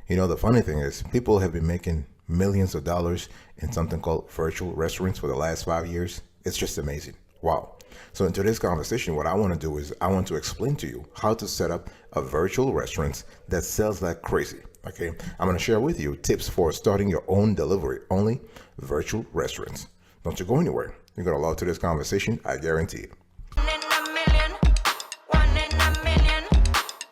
You know, the funny thing is, people have been making millions of dollars in something called virtual restaurants for the last 5 years. It's just amazing. Wow. So in today's conversation, what I want to do is I want to explain to you how to set up a virtual restaurant that sells like crazy. Okay. I'm going to share with you tips for starting your own delivery only virtual restaurants. Don't you go anywhere. You're going to love today's conversation. I guarantee it. One in a million, one in a million,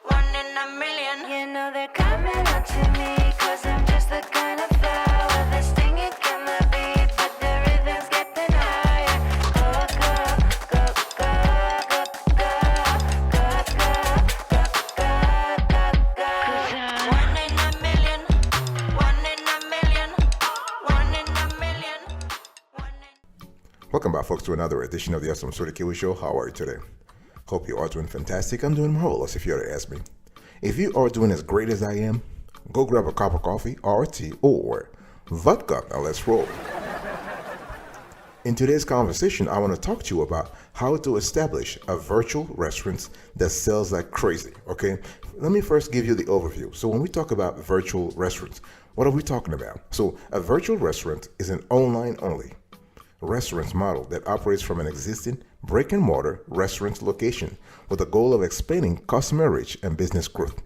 one in a million. You know they're coming up to me, cause I'm just the kind of flower that's stinging in the beat, but the rhythm's getting higher. Go, go, go, go, go, go, go, go, go. One in a million, one in a million, one in a million, one in. Welcome back, folks, to another edition of the Awesome Sort of Kiwi Show. How are you today? Hope you are doing fantastic. I'm doing marvelous, if you were to ask me. If you are doing as great as I am, go grab a cup of coffee or tea or vodka and let's roll. In today's conversation, I want to talk to you about how to establish a virtual restaurant that sells like crazy, okay? Let me first give you the overview. So when we talk about virtual restaurants, what are we talking about? So a virtual restaurant is an online-only restaurant model that operates from an existing brick-and-mortar restaurant location with the goal of expanding customer reach and business growth.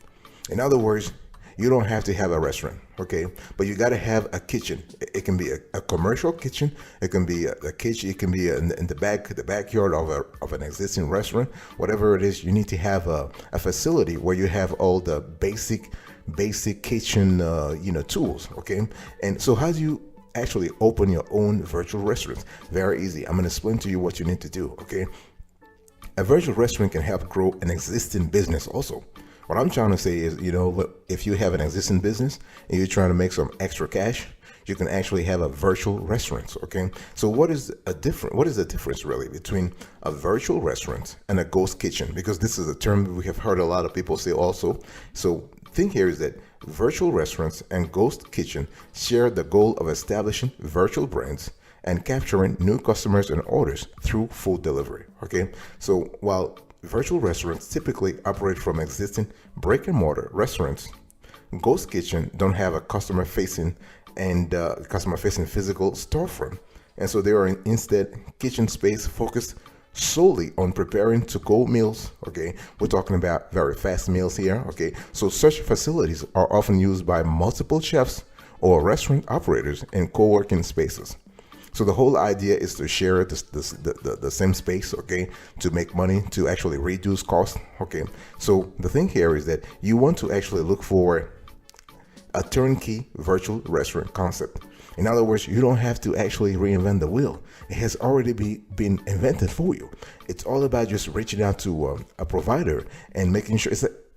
In other words, you don't have to have a restaurant, okay? But you got to have a kitchen. It can be a commercial kitchen. It can be a kitchen. It can be in the backyard of an existing restaurant. Whatever it is, you need to have a facility where you have all the basic kitchen tools, okay? And so how do you actually open your own virtual restaurant? Very easy. I'm going to explain to you what you need to do, okay? A virtual restaurant can help grow an existing business also. What I'm trying to say is, if you have an existing business and you're trying to make some extra cash, you can actually have a virtual restaurant, okay? So what is the difference really between a virtual restaurant and a ghost kitchen? Because this is a term we have heard a lot of people say also. So thing here is that virtual restaurants and ghost kitchen share the goal of establishing virtual brands and capturing new customers and orders through food delivery, okay? So while virtual restaurants typically operate from existing brick-and-mortar restaurants, ghost kitchen don't have a customer-facing physical storefront, and so they are instead kitchen space focused solely on preparing to-go meals, okay? We're talking about very fast meals here, okay? So such facilities are often used by multiple chefs or restaurant operators in co-working spaces. So the whole idea is to share the same space, okay, to make money, to actually reduce costs, okay? So the thing here is that you want to actually look for a turnkey virtual restaurant concept. In other words, you don't have to actually reinvent the wheel. It has already been invented for you. It's all about just reaching out to a provider and making sure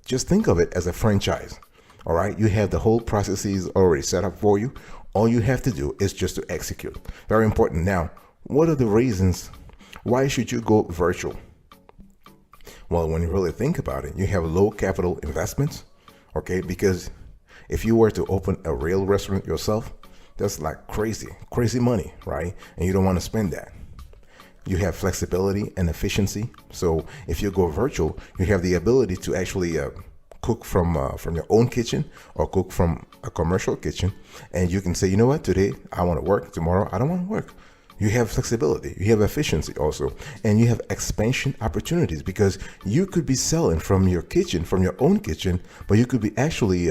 just think of it as a franchise. All right, you have the whole processes already set up for you. All you have to do is just to execute. Very important. Now, what are the reasons? Why should you go virtual? Well, when you really think about it, you have low capital investments, okay? Because if you were to open a real restaurant yourself, that's like crazy money, right? And you don't want to spend that. You have flexibility and efficiency. So if you go virtual, you have the ability to actually cook from your own kitchen or cook from a commercial kitchen. And you can say, you know what, today I want to work, tomorrow I don't want to work. You have flexibility, you have efficiency also, and you have expansion opportunities because you could be selling from your kitchen, from your own kitchen, but you could be actually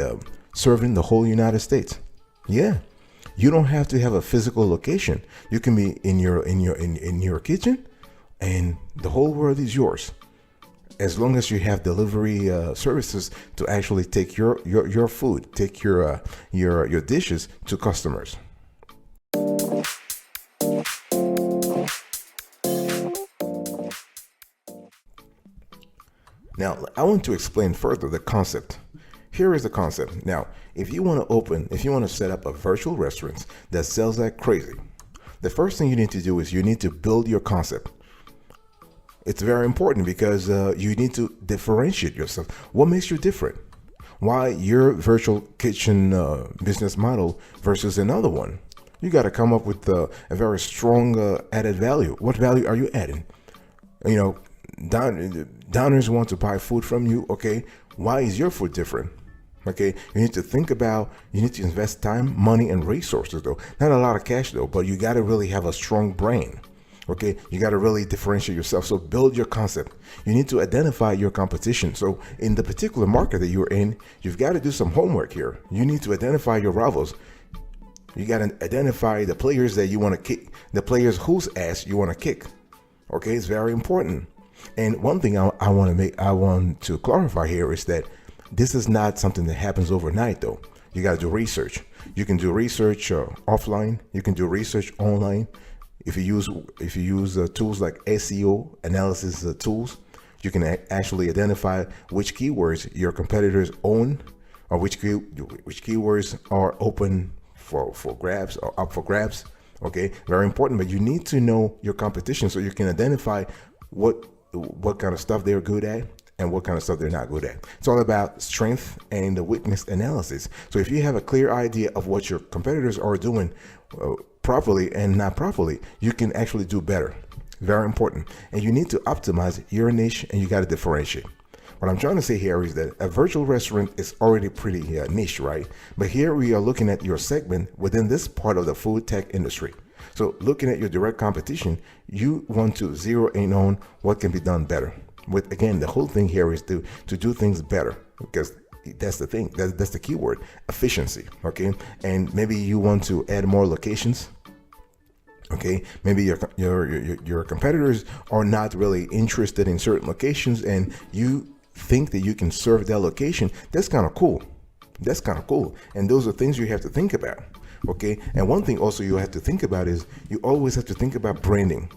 serving the whole United States. Yeah. You don't have to have a physical location. You can be in your kitchen and the whole world is yours. As long as you have delivery services to actually take your food, take your dishes to customers. Now, I want to explain further the concept. Here is the concept. Now, if you want to set up a virtual restaurant that sells like crazy, the first thing you need to do is you need to build your concept. It's very important because you need to differentiate yourself. What makes you different? Why your virtual kitchen business model versus another one? You got to come up with a very strong added value. What value are you adding? Downers want to buy food from you. Okay, why is your food different? Okay, you need to think about, you need to invest time, money, and resources though. Not a lot of cash though, but you got to really have a strong brain. Okay, you got to really differentiate yourself. So build your concept. You need to identify your competition. So in the particular market that you're in, you've got to do some homework here. You need to identify your rivals. You got to identify the players that you want to kick, the players whose ass you want to kick. Okay, it's very important. And one thing I want to clarify here is that this is not something that happens overnight though. You got to do research. You can do research offline. You can do research online. If you use tools like SEO analysis tools, you can actually identify which keywords your competitors own, or which keywords are open for grabs or up for grabs. Okay, very important. But you need to know your competition so you can identify what kind of stuff they're good at and what kind of stuff they're not good at. It's all about strength and the weakness analysis. So if you have a clear idea of what your competitors are doing properly and not properly, you can actually do better. Very important. And you need to optimize your niche, and you got to differentiate. What I'm trying to say here is that a virtual restaurant is already pretty niche, right? But here we are looking at your segment within this part of the food tech industry. So looking at your direct competition, you want to zero in on what can be done better. With, again, the whole thing here is to do things better, because that's the thing. That's the keyword, efficiency. Okay, and maybe you want to add more locations. Okay, maybe your competitors are not really interested in certain locations, and you think that you can serve that location. That's kind of cool. That's kind of cool. And those are things you have to think about. Okay, and one thing also you have to think about is you always have to think about branding.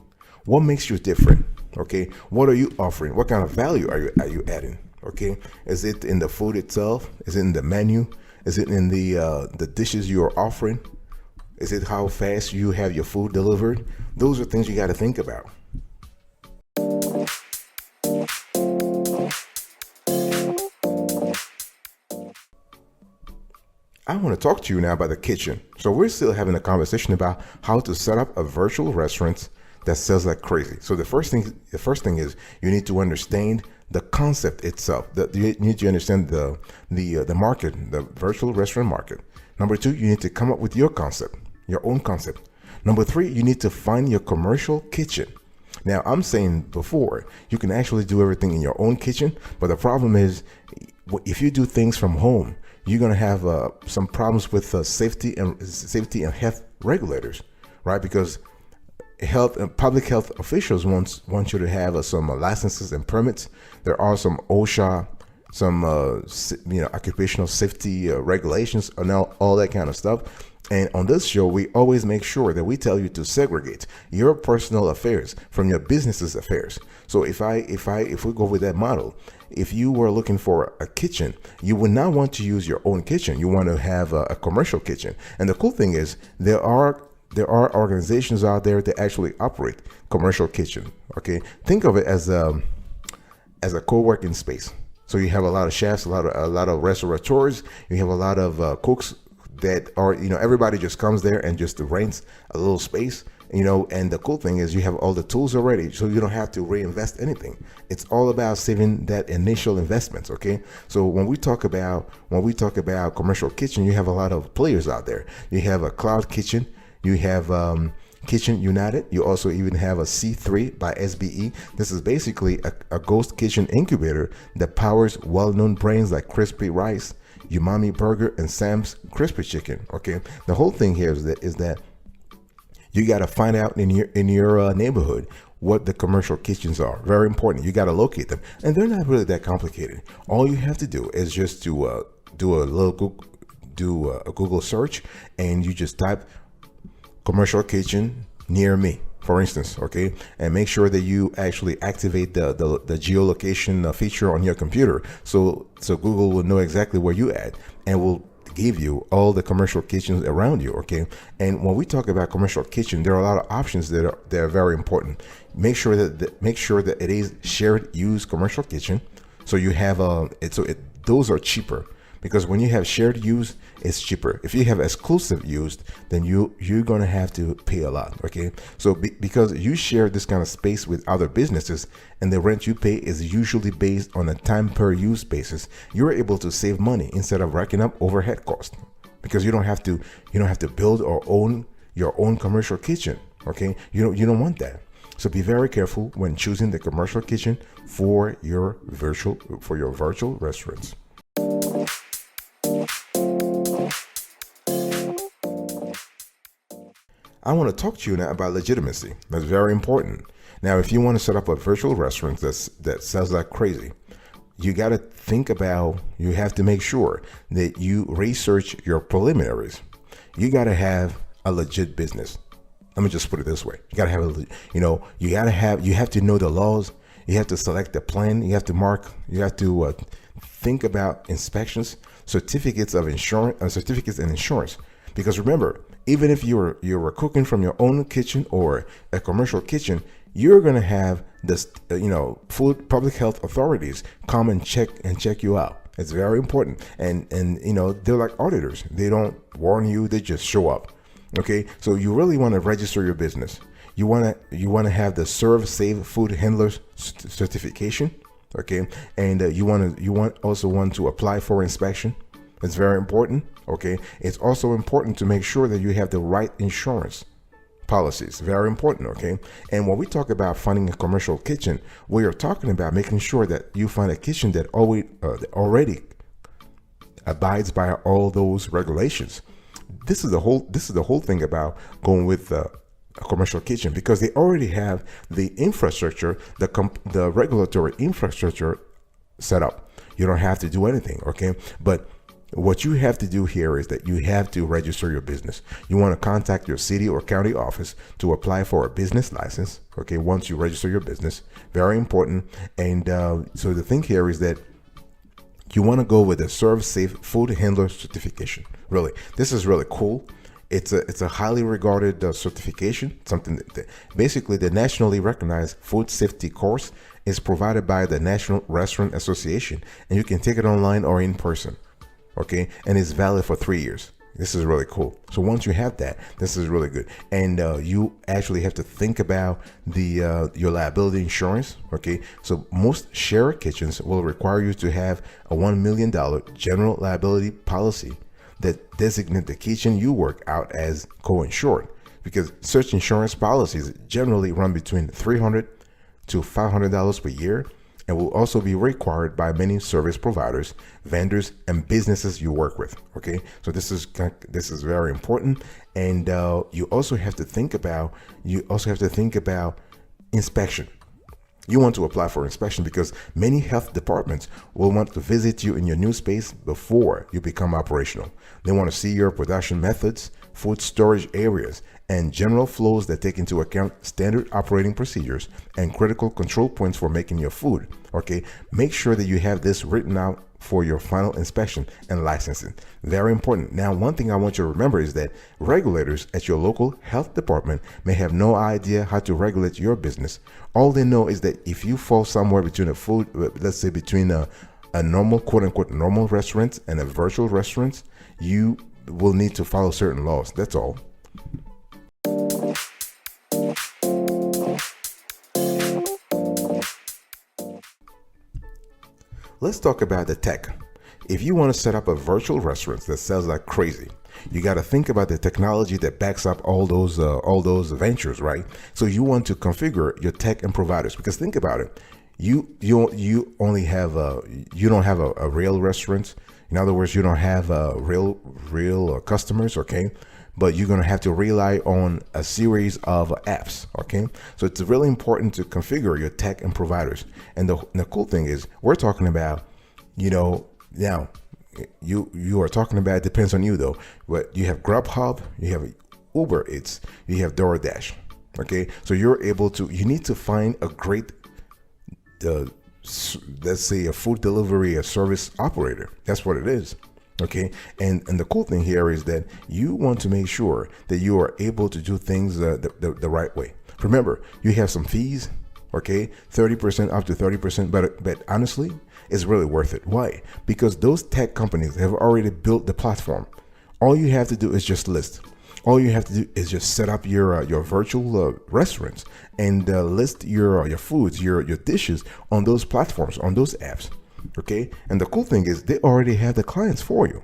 What makes you different? Okay, what are you offering? What kind of value are you adding? Okay, is it in the food itself? Is it in the menu? Is it in the dishes you are offering? Is it how fast you have your food delivered? Those are things you got to think about. I want to talk to you now about the kitchen. So we're still having a conversation about how to set up a virtual restaurant that sells like crazy. So the first thing is you need to understand the concept itself. You need to understand the market, the virtual restaurant market. Number two, you need to come up with your concept, your own concept. Number three, you need to find your commercial kitchen. Now, I'm saying before, you can actually do everything in your own kitchen, but the problem is if you do things from home, you're going to have some problems with safety and health regulators, right? Because health and public health officials want you to have some licenses and permits. There are some OSHA, some occupational safety regulations, and all that kind of stuff. And on this show, we always make sure that we tell you to segregate your personal affairs from your business's affairs. So if we go with that model, if you were looking for a kitchen, you would not want to use your own kitchen. You want to have a commercial kitchen. And the cool thing is there are organizations out there that actually operate commercial kitchen. Okay, think of it as a co-working space. So you have a lot of chefs, a lot of restaurateurs. You have a lot of cooks that are, everybody just comes there and just rents a little space. And the cool thing is you have all the tools already, so you don't have to reinvest anything. It's all about saving that initial investments. Okay, so when we talk about commercial kitchen, you have a lot of players out there. You have a Cloud Kitchen. You have Kitchen United. You also even have a C3 by SBE. This is basically a ghost kitchen incubator that powers well-known brands like Crispy Rice, Umami Burger, and Sam's Crispy Chicken. Okay, the whole thing here is that you got to find out in your neighborhood what the commercial kitchens are. Very important. You got to locate them, and they're not really that complicated. All you have to do is just to do a Google search, and you just type commercial kitchen near me, for instance. Okay, and make sure that you actually activate the geolocation feature on your computer, so Google will know exactly where you at and will give you all the commercial kitchens around you. Okay, and when we talk about commercial kitchen, there are a lot of options that are very important. Make sure that it is shared use commercial kitchen, so you have those are cheaper, because when you have shared use, it's cheaper. If you have exclusive use, then you're gonna have to pay a lot. Okay, so because you share this kind of space with other businesses, and the rent you pay is usually based on a time per use basis, you're able to save money instead of racking up overhead costs, because you don't have to build or own your own commercial kitchen. Okay, you don't want that. So be very careful when choosing the commercial kitchen for your virtual restaurants. I want to talk to you now about legitimacy. That's very important. Now, if you want to set up a virtual restaurant that sells like crazy, you got to think about, you have to make sure that you research your preliminaries. You got to have a legit business. Let me just put it this way. You got to have you have to know the laws. You have to select the plan. You have to think about inspections, certificates and insurance. Because remember, even if you're cooking from your own kitchen or a commercial kitchen, you're going to have this, food public health authorities come and check you out. It's very important. And they're like auditors. They don't warn you. They just show up. Okay. So you really want to register your business. You want to have the Serve Safe Food Handlers certification. Okay. And you also want to apply for inspection. It's very important. Okay. It's also important to make sure that you have the right insurance policies. Very important. Okay. And when we talk about finding a commercial kitchen, we are talking about making sure that you find a kitchen that already abides by all those regulations. This is the whole thing about going with a commercial kitchen, because they already have the infrastructure, the regulatory infrastructure set up. You don't have to do anything. Okay. But what you have to do here is that you have to register your business. You want to contact your city or county office to apply for a business license. Okay, once you register your business, very important. And so the thing here is that you want to go with the Serve Safe Food Handler certification. Really, this is really cool. It's a highly regarded certification. Something that basically the nationally recognized food safety course is provided by the National Restaurant Association, and you can take it online or in person. Okay, and it's valid for 3 years. This is really cool. So once you have that, this is really good. And you actually have to think about your liability insurance. Okay, so most share kitchens will require you to have a $1 million general liability policy that designate the kitchen you work out as co-insured, because such insurance policies generally run between $300 to $500 per year, and will also be required by many service providers, vendors, and businesses you work with. Okay, so this is very important. And you also have to think about inspection. You want to apply for inspection because many health departments will want to visit you in your new space before you become operational. They want to see your production methods, food storage areas, and general flows that take into account standard operating procedures and critical control points for making your food. Okay, make sure that you have this written out for your final inspection and licensing. Very important. Now, one thing I want you to remember is that regulators at your local health department may have no idea how to regulate your business. All they know is that if you fall somewhere between let's say between a normal, quote unquote, normal restaurant and a virtual restaurant, you will need to follow certain laws. That's all. Let's talk about the tech. If you want to set up a virtual restaurant that sells like crazy, you got to think about the technology that backs up all those ventures, right? So you want to configure your tech and providers, because think about it. You only have you don't have a real restaurant. In other words, you don't have real customers, okay? But you're going to have to rely on a series of apps, okay? So it's really important to configure your tech and providers. And the cool thing is, we're talking about, now you are talking about, it depends on you though, but you have Grubhub, you have Uber Eats, you have DoorDash, okay? So you need to find a great, let's say a food delivery, a service operator. That's what it is. Okay. And the cool thing here is that you want to make sure that you are able to do things the right way. Remember, you have some fees, okay, 30% up to 30%. But honestly, is really worth it. Why? Because those tech companies have already built the platform. All you have to do is just list. All you have to do is just set up your virtual restaurants and list your foods, your dishes on those platforms, on those apps. Okay, and the cool thing is they already have the clients for you.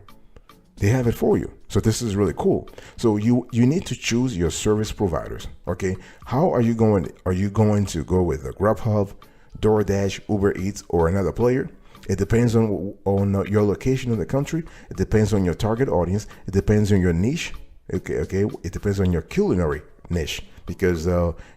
They have it for you. So this is really cool. So you need to choose your service providers. Okay, how are you going? Are you going to go with a Grubhub, DoorDash, Uber Eats, or another player? It depends on your location in the country. It depends on your target audience. It depends on your niche. Okay. It depends on your culinary niche, because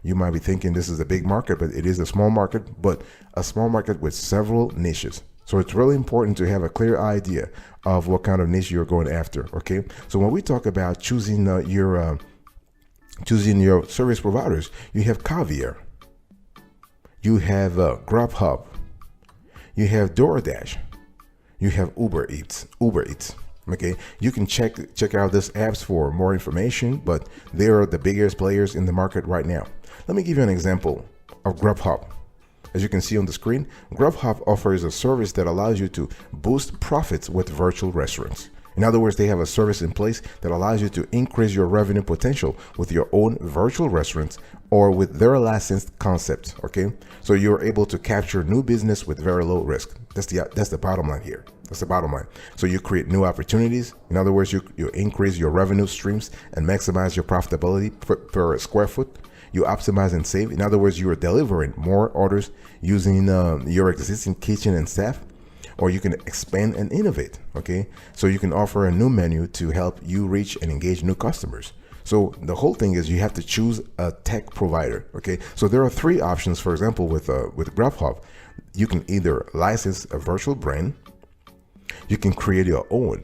you might be thinking this is a big market, but it is a small market, but a small market with several niches. So it's really important to have a clear idea of what kind of niche you're going after. Okay. So when we talk about choosing your service providers, you have Caviar, you have Grubhub, you have DoorDash, you have Uber Eats. Okay, you can check out these apps for more information, but they are the biggest players in the market right now. Let me give you an example of Grubhub. As you can see on the screen, Grubhub offers a service that allows you to boost profits with virtual restaurants. In other words, they have a service in place that allows you to increase your revenue potential with your own virtual restaurants or with their licensed concepts. Okay, so you're able to capture new business with very low risk. That's the bottom line here. That's the bottom line. So you create new opportunities. In other words, you increase your revenue streams and maximize your profitability per square foot. You optimize and save. In other words, you are delivering more orders using your existing kitchen and staff, or you can expand and innovate. Okay, so you can offer a new menu to help you reach and engage new customers. So the whole thing is you have to choose a tech provider. Okay, so there are three options. For example, with Grubhub, you can either license a virtual brand, you can create your own,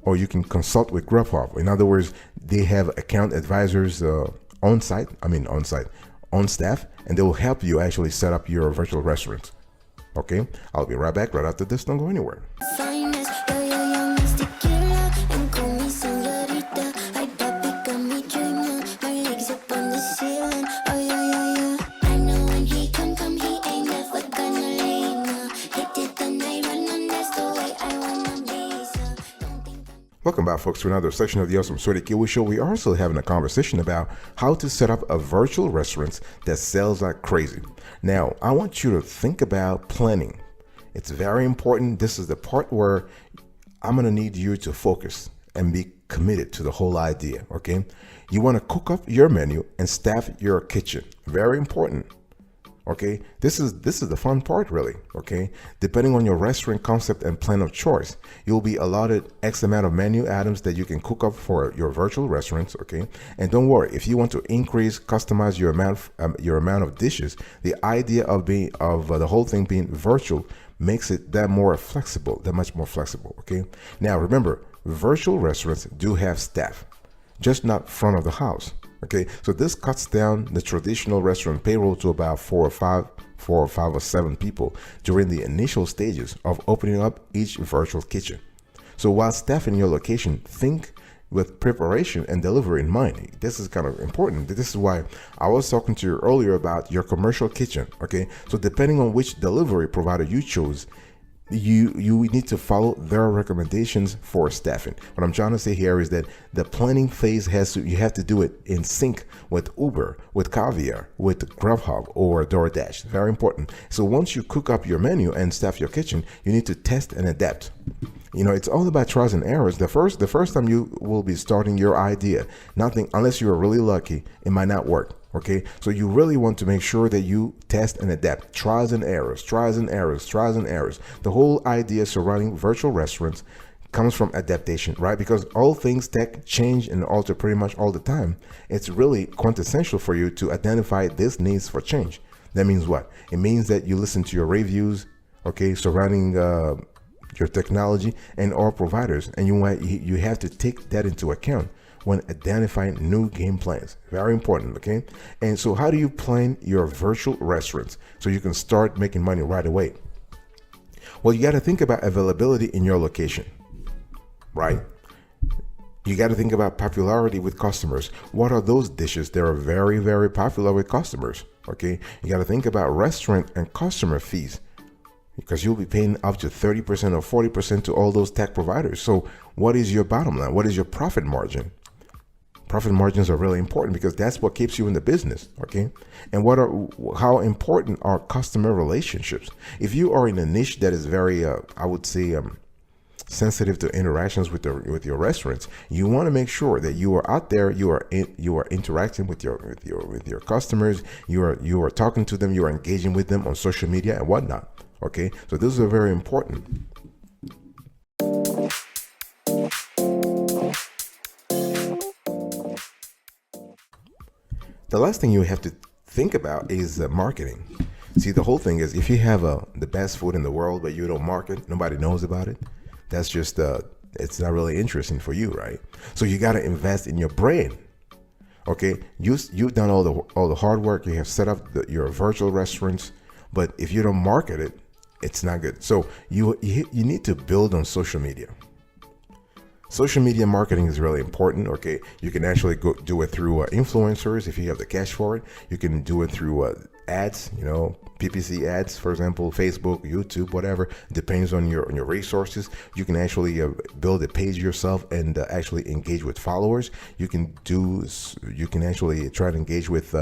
or you can consult with Grubhub. In other words, they have account advisors on staff, and they will help you actually set up your virtual restaurant. Okay, I'll be right back right after this. Don't go anywhere. Finest, yo, young tequila, and call me señorita. Ay, papi, got me dreaming. My legs up on the ceiling. Oh, yeah. I know when he come, he ain't never gonna leave. No. Hit it the night run, and that's the way I wanna be. So don't think Welcome back, folks, to another section of the Awesome Sweaty Kiwi Show. We are also having a conversation about how to set up a virtual restaurant that sells like crazy. Now, I want you to think about planning. It's very important. This is the part where I'm going to need you to focus and be committed to the whole idea, okay? You want to cook up your menu and staff your kitchen. Very important. Okay, this is the fun part, really. Okay, depending on your restaurant concept and plan of choice, you'll be allotted X amount of menu items that you can cook up for your virtual restaurants. Okay, and don't worry, if you want to customize your amount of dishes, the idea of the whole thing being virtual makes it that much more flexible. Okay, now remember, virtual restaurants do have staff, just not front of the house. Okay, so this cuts down the traditional restaurant payroll to about four or seven people during the initial stages of opening up each virtual kitchen. So while staffing your location, think with preparation and delivery in mind. This is kind of important. This is why I was talking to you earlier about your commercial kitchen. Okay, so depending on which delivery provider you chose, you need to follow their recommendations for staffing. What I'm trying to say here is that the planning phase you have to do it in sync with Uber, with Caviar, with Grubhub, or DoorDash. Very important. So once you cook up your menu and staff your kitchen, you need to test and adapt. You know, it's all about trials and errors. The first time you will be starting your idea, nothing, unless you are really lucky, it might not work. Okay, so you really want to make sure that you test and adapt. Trials and errors. The whole idea surrounding virtual restaurants comes from adaptation, right? Because all things tech change and alter pretty much all the time. It's really quintessential for you to identify this needs for change. That means what? It means that you listen to your reviews, okay, surrounding your technology and all providers, and you have to take that into account when identifying new game plans. Very important, okay? And so how do you plan your virtual restaurants so you can start making money right away? Well, you got to think about availability in your location, right? You got to think about popularity with customers. What are those dishes that are very, very popular with customers, okay? You got to think about restaurant and customer fees. because you'll be paying up to 30% or 40% to all those tech providers. So what is your bottom line? What is your profit margin? Profit margins are really important because that's what keeps you in the business, okay? And how important are customer relationships? If you are in a niche that is very, I would say, sensitive to interactions with your restaurants, you want to make sure that you are out there, you are interacting with your customers, you are talking to them, you are engaging with them on social media and whatnot. Okay, so this is very important. The last thing you have to think about is marketing. See, the whole thing is if you have the best food in the world but you don't market, nobody knows about it. That's just it's not really interesting for you, right? So you got to invest in your brand. Okay, you've done all the hard work. You have set up your virtual restaurants, but if you don't market it, it's not good. So you need to build on social media. Social media marketing is really important. Okay, you can actually do it through influencers if you have the cash for it. You can do it through ads, PPC ads, for example, Facebook, YouTube, whatever. Depends on your resources. You can actually build a page yourself and actually engage with followers. You can actually try to engage with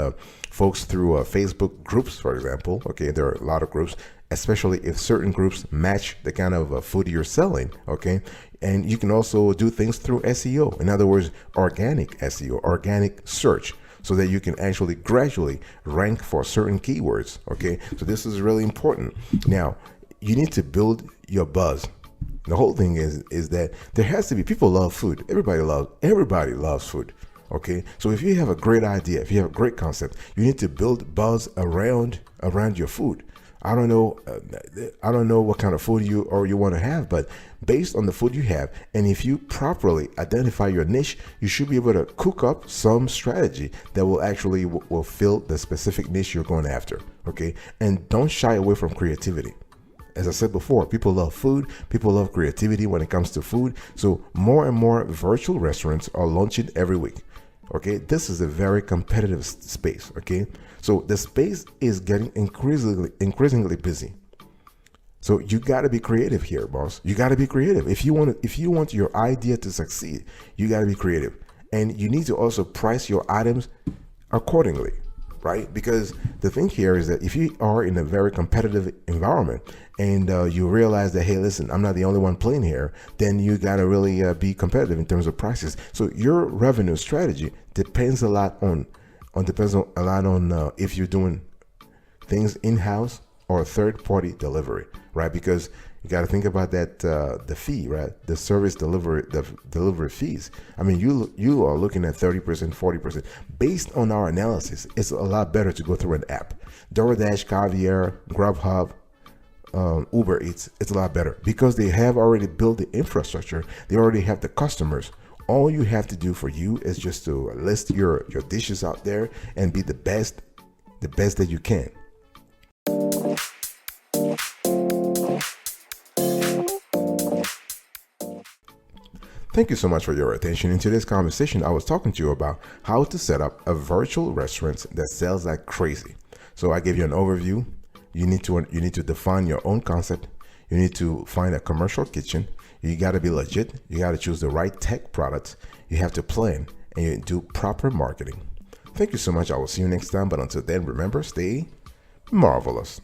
folks through Facebook groups, for example. Okay, there are a lot of groups, especially if certain groups match the kind of food you're selling. Okay, and you can also do things through SEO. In other words, organic SEO, organic search, so that you can actually gradually rank for certain keywords. Okay, so this is really important. Now, you need to build your buzz. The whole thing is that there has to be, people love food. Everybody loves food. Okay, so if you have a great idea, if you have a great concept, you need to build buzz around your food. I don't know what kind of food you want to have, but based on the food you have, and if you properly identify your niche, you should be able to cook up some strategy that will actually will fill the specific niche you're going after. Okay, and don't shy away from creativity. As I said before, people love food, people love creativity when it comes to food. So more and more virtual restaurants are launching every week. Okay, this is a very competitive space. Okay, so the space is getting increasingly busy. So you got to be creative here, boss. You got to be creative. If you want your idea to succeed, you got to be creative, and you need to also price your items accordingly, right? Because the thing here is that if you are in a very competitive environment and you realize that, hey, listen, I'm not the only one playing here, then you got to really be competitive in terms of prices. So your revenue strategy depends a lot on if you're doing things in-house or third-party delivery, right? Because you got to think about that, the fee, right? The service delivery fees. I mean, you are looking at 30%, 40%. Based on our analysis, it's a lot better to go through an app. DoorDash, Caviar, Grubhub, Uber Eats, it's a lot better because they have already built the infrastructure. They already have the customers. All you have to do for you is just to list your dishes out there and be the best that you can. Thank you so much for your attention. In today's conversation, I was talking to you about how to set up a virtual restaurant that sells like crazy. So I gave you an overview. You need to define your own concept. You need to find a commercial kitchen. You got to be legit. You got to choose the right tech products. You have to plan and you do proper marketing. Thank you so much. I will see you next time. But until then, remember, stay marvelous.